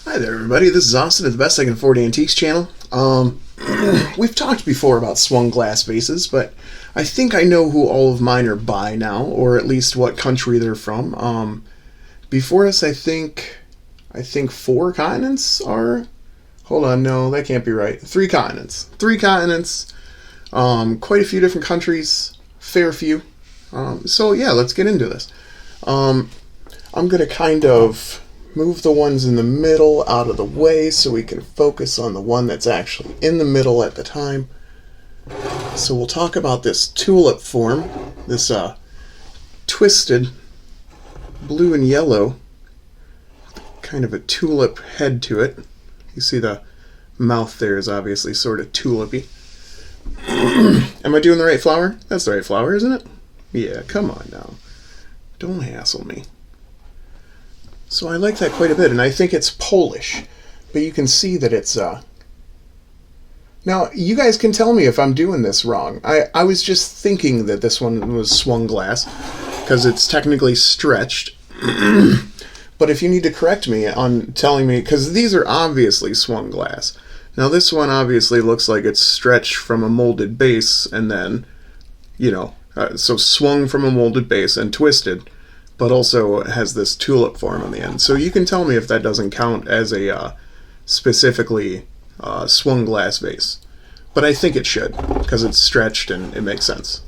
Hi there, everybody. This is Austin at the Best I Can Afford Antiques channel. We've talked before about swung glass vases, but I think I know who all of mine are by now, or at least what country they're from. Before us, I think 4 continents are. Hold on, no, that can't be right. 3 continents. 3 continents. Quite a few different countries. Fair few. So yeah, let's get into this. I'm gonna kind of move the ones in the middle out of the way so we can focus on the one that's actually in the middle at the time. So we'll talk about this tulip form, this twisted blue and yellow, kind of a tulip head to it. You see the mouth there is obviously sort of tulipy. Am I doing the right flower? That's the right flower, isn't it? Yeah, come on now. Don't hassle me. So I like that quite a bit, and I think it's Polish. But you can see that it's... Now, you guys can tell me if I'm doing this wrong. I was just thinking that this one was swung glass, because it's technically stretched. But if you need to correct me on telling me... Because these are obviously swung glass. Now, this one obviously looks like it's stretched from a molded base, and then, so swung from a molded base and twisted, but also has this tulip form on the end. So you can tell me if that doesn't count as a specifically swung glass vase. But I think it should, because it's stretched and it makes sense.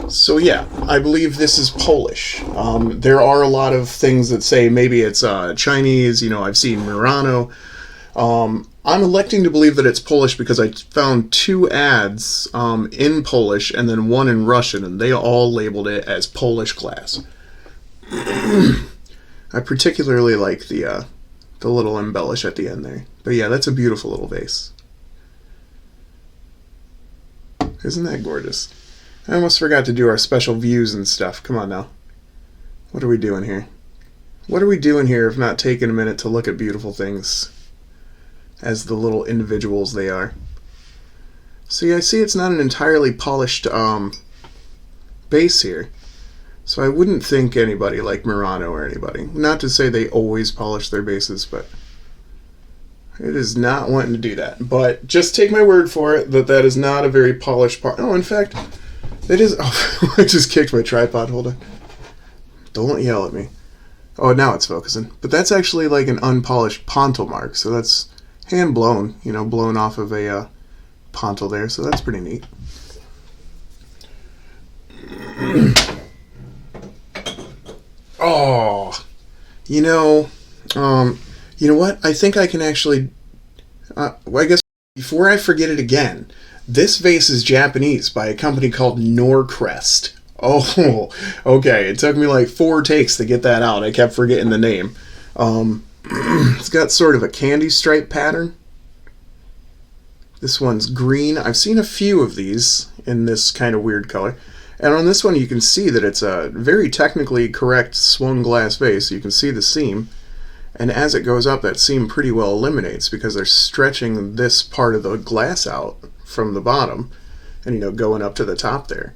So yeah, I believe this is Polish. There are a lot of things that say maybe it's Chinese. I've seen Murano. I'm electing to believe that it's Polish because I found 2 ads in Polish and then 1 in Russian, and they all labeled it as Polish glass. I particularly like the little embellish at the end there. But yeah, that's a beautiful little vase. Isn't that gorgeous? I almost forgot to do our special views and stuff. Come on now. What are we doing here? What are we doing here if not taking a minute to look at beautiful things as the little individuals they are? See, I see it's not an entirely polished base here. So I wouldn't think anybody like Murano or anybody. Not to say they always polish their bases, but it is not wanting to do that. But just take my word for it that that is not a very polished part. Oh, in fact, it is. Oh, I just kicked my tripod. Hold on. Don't yell at me. Oh, now it's focusing. But that's actually like an unpolished pontil mark. So that's hand blown, blown off of a pontil there. So that's pretty neat. Oh, you know what? I think I can actually, I guess before I forget it again, this vase is Japanese by a company called Norcrest. Oh, okay. It took me like 4 takes to get that out. I kept forgetting the name. It's got sort of a candy stripe pattern. This one's green. I've seen a few of these in this kind of weird color. And on this one you can see that it's a very technically correct swung glass vase. You can see the seam. And as it goes up, that seam pretty well eliminates because they're stretching this part of the glass out from the bottom and, going up to the top there.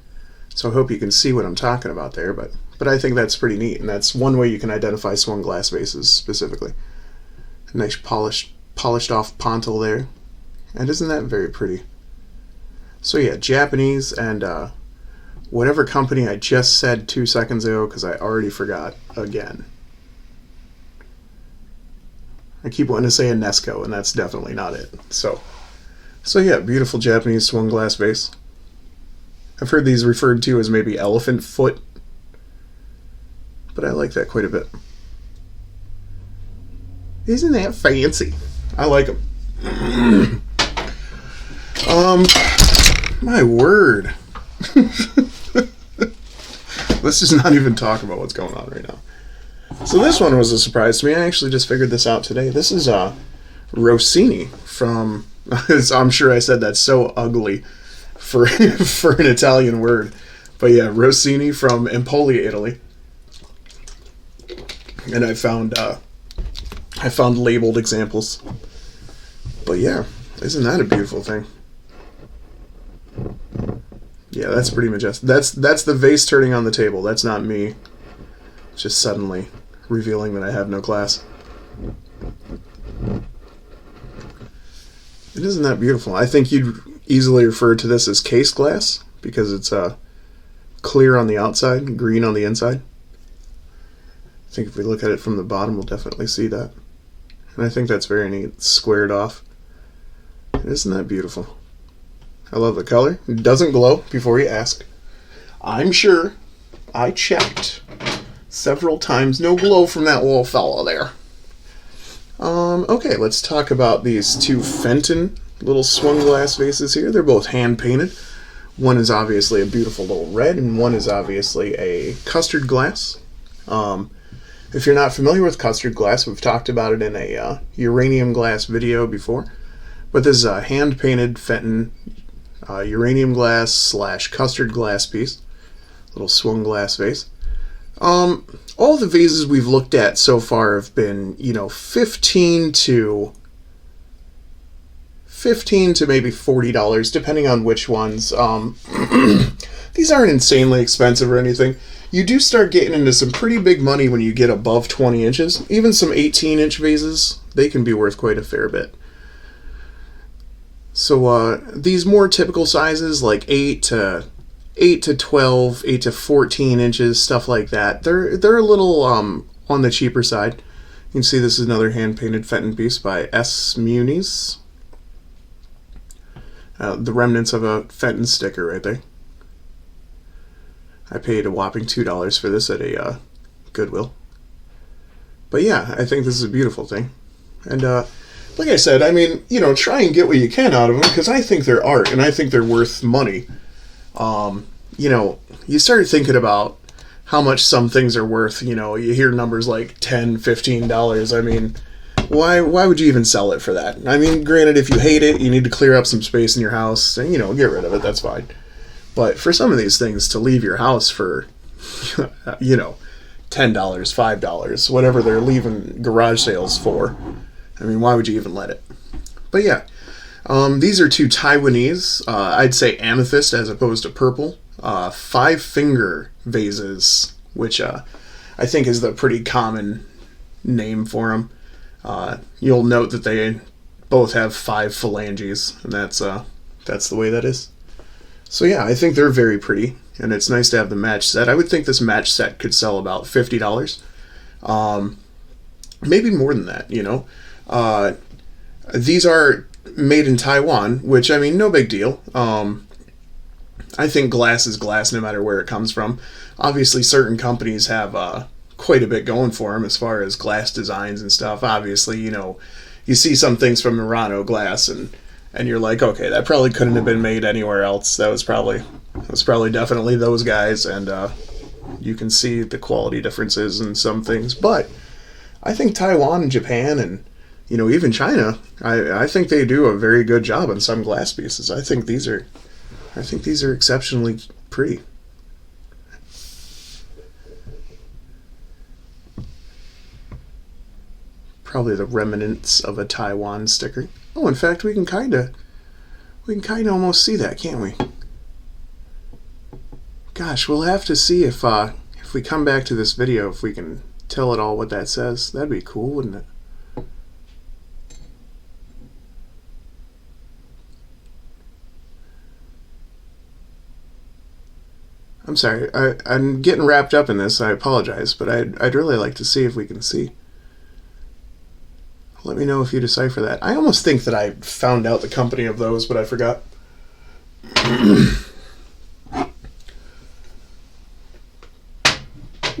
So I hope you can see what I'm talking about there. But I think that's pretty neat. And that's one way you can identify swung glass vases specifically. A nice polished off pontil there. And isn't that very pretty? So yeah, Japanese and whatever company I just said 2 seconds ago because I already forgot again. I keep wanting to say Enesco, and that's definitely not it. So yeah, beautiful Japanese swung glass vase. I've heard these referred to as maybe elephant foot, but I like that quite a bit. Isn't that fancy? I like them. My word. Let's just not even talk about what's going on right now. So this one was a surprise to me. I actually just figured this out today. This is Rossini from... I'm sure I said that so ugly for an Italian word. But yeah, Rossini from Empolia, Italy. And I found labeled examples. But yeah, isn't that a beautiful thing? Yeah, that's pretty majestic. That's the vase turning on the table. That's not me just suddenly revealing that I have no class. It isn't that beautiful. I think you'd easily refer to this as case glass because it's clear on the outside and green on the inside. I think if we look at it from the bottom, we'll definitely see that. And I think that's very neat. It's squared off. Isn't that beautiful? I love the color. It doesn't glow, before you ask. I'm sure I checked several times. No glow from that little fella there. Okay, let's talk about these two Fenton little swung glass vases here. They're both hand painted. One is obviously a beautiful little red, and one is obviously a custard glass. If you're not familiar with custard glass, we've talked about it in a uranium glass video before. But this is a hand painted Fenton uranium glass / custard glass piece. Little swung glass vase. All the vases we've looked at so far have been, $15 to maybe $40, depending on which ones. These aren't insanely expensive or anything. You do start getting into some pretty big money when you get above 20 inches. Even some 18-inch vases, they can be worth quite a fair bit. So these more typical sizes, like 8 to 12, 8 to 14 inches, stuff like that, they're a little on the cheaper side. You can see this is another hand-painted Fenton piece by S. Muniz. The remnants of a Fenton sticker right there. I paid a whopping $2 for this at a Goodwill. But yeah, I think this is a beautiful thing. And like I said, I mean, try and get what you can out of them, because I think they're art, and I think they're worth money. You start thinking about how much some things are worth. You hear numbers like $10, $15. I mean, why would you even sell it for that? I mean, granted, if you hate it, you need to clear up some space in your house and, get rid of it. That's fine. But for some of these things, to leave your house for, $10, $5, whatever they're leaving garage sales for, I mean, why would you even let it? But yeah, these are two Taiwanese, I'd say amethyst as opposed to purple, 5-finger vases, which I think is the pretty common name for them. You'll note that they both have 5 phalanges, and that's the way that is. So yeah, I think they're very pretty, and it's nice to have the match set. I would think this match set could sell about $50. Maybe more than that, These are made in Taiwan, which, I mean, no big deal. I think glass is glass no matter where it comes from. Obviously, certain companies have quite a bit going for them as far as glass designs and stuff. Obviously, you see some things from Murano glass, and you're like, okay, that probably couldn't have been made anywhere else. That was probably definitely those guys, and you can see the quality differences in some things. But I think Taiwan and Japan and even China, I think they do a very good job on some glass pieces. I think these are exceptionally pretty. Probably the remnants of a Taiwan sticker. Oh, in fact, we can kind of almost see that, can't we? Gosh, we'll have to see if we come back to this video, if we can tell it all what that says. That'd be cool, wouldn't it? I'm sorry, I'm getting wrapped up in this. I apologize, but I'd really like to see if we can see. Let me know if you decipher that. I almost think that I found out the company of those, but I forgot.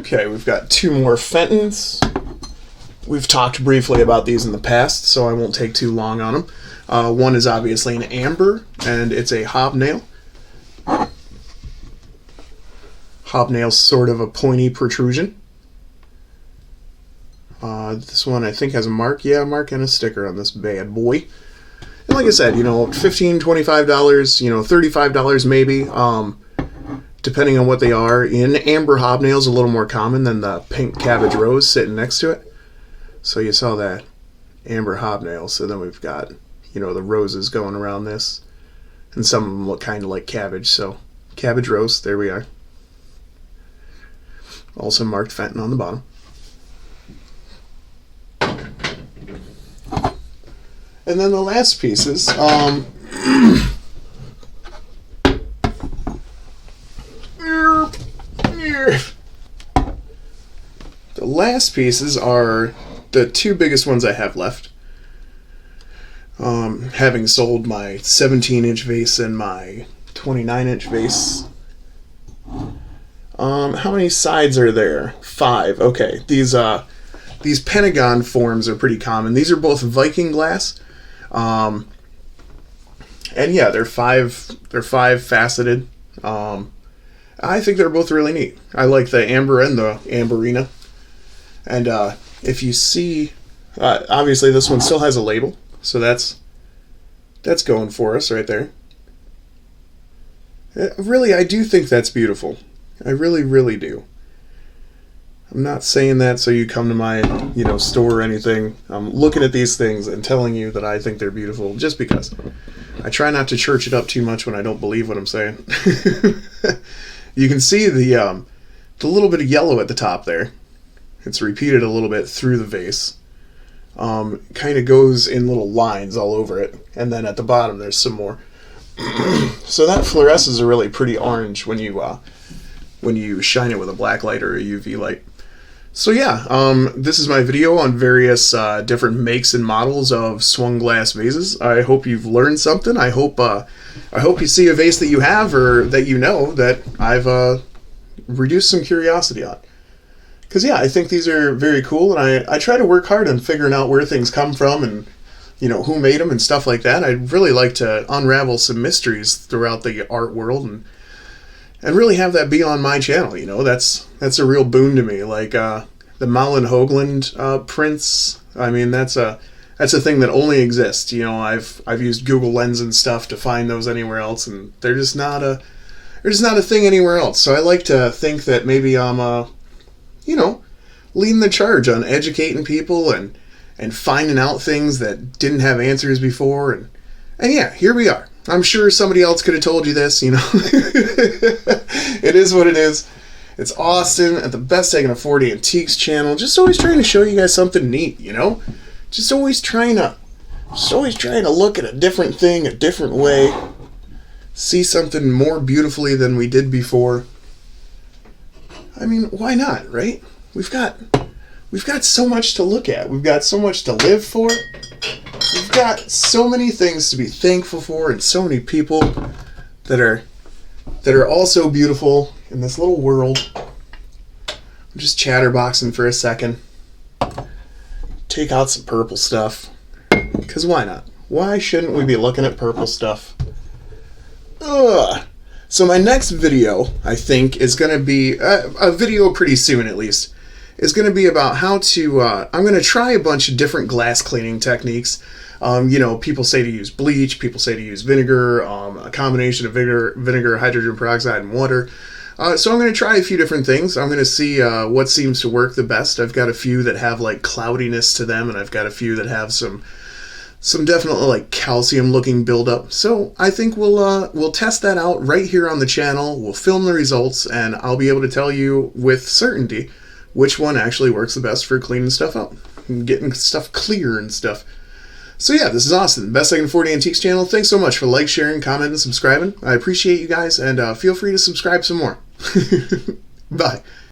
Okay, we've got 2 more Fentons. We've talked briefly about these in the past, so I won't take too long on them. One is obviously an amber, and it's a hobnail. Hobnail's sort of a pointy protrusion. This one I think has a mark. Yeah, a mark and a sticker on this bad boy. And like I said, $15, $25, $35 maybe, depending on what they are. In amber hobnail's a little more common than the pink cabbage rose sitting next to it. So you saw that amber hobnail. So then we've got, the roses going around this. And some of them look kind of like cabbage. So cabbage rose, there we are. Also marked Fenton on the bottom. And then the last pieces, the last pieces are the two biggest ones I have left. Having sold my 17-inch vase and my 29-inch vase. How many sides are there? 5. Okay, these pentagon forms are pretty common. These are both Viking glass. And yeah, they're five faceted. I think they're both really neat. I like the amber and the amberina. And if you see, obviously this one still has a label, so that's going for us right there. Really, I do think that's beautiful. I really, really do. I'm not saying that so you come to my, store or anything. I'm looking at these things and telling you that I think they're beautiful just because. I try not to church it up too much when I don't believe what I'm saying. You can see the little bit of yellow at the top there. It's repeated a little bit through the vase. Kind of goes in little lines all over it. And then at the bottom there's some more. So that fluoresces a really pretty orange when you shine it with a black light or a UV light. So yeah, this is my video on various different makes and models of swung glass vases. I hope you've learned something. I hope you see a vase that you have or that you know that I've reduced some curiosity on. Because yeah, I think these are very cool, and I try to work hard on figuring out where things come from and who made them and stuff like that. I'd really like to unravel some mysteries throughout the art world and really have that be on my channel. That's a real boon to me. Like the Malin Hoagland prints. I mean, that's a thing that only exists. I've used Google Lens and stuff to find those anywhere else, and they're just not a thing anywhere else. So I like to think that maybe I'm leading the charge on educating people and finding out things that didn't have answers before, and yeah, here we are. I'm sure somebody else could have told you this, It is what it is. It's Austin at the Best I Can Afford Antiques channel. Just always trying to show you guys something neat, Just always trying to look at a different thing a different way. See something more beautifully than we did before. I mean, why not, right? We've got so much to look at. We've got so much to live for. We've got so many things to be thankful for, and so many people that are also beautiful in this little world. I'm just chatterboxing for a second. Take out some purple stuff. Because why not? Why shouldn't we be looking at purple stuff? Ugh. So my next video, I think, is going to be a video pretty soon at least. Is going to be about how to, I'm going to try a bunch of different glass cleaning techniques. People say to use bleach, people say to use vinegar, a combination of vinegar, hydrogen peroxide, and water. So I'm going to try a few different things. I'm going to see what seems to work the best. I've got a few that have like cloudiness to them, and I've got a few that have some definitely like calcium looking buildup. So I think we'll test that out right here on the channel. We'll film the results, and I'll be able to tell you with certainty which one actually works the best for cleaning stuff up and getting stuff clear and stuff. So yeah, this is Austin, Best I Can Afford Antiques channel. Thanks so much for like, sharing, commenting, and subscribing. I appreciate you guys, and feel free to subscribe some more. Bye.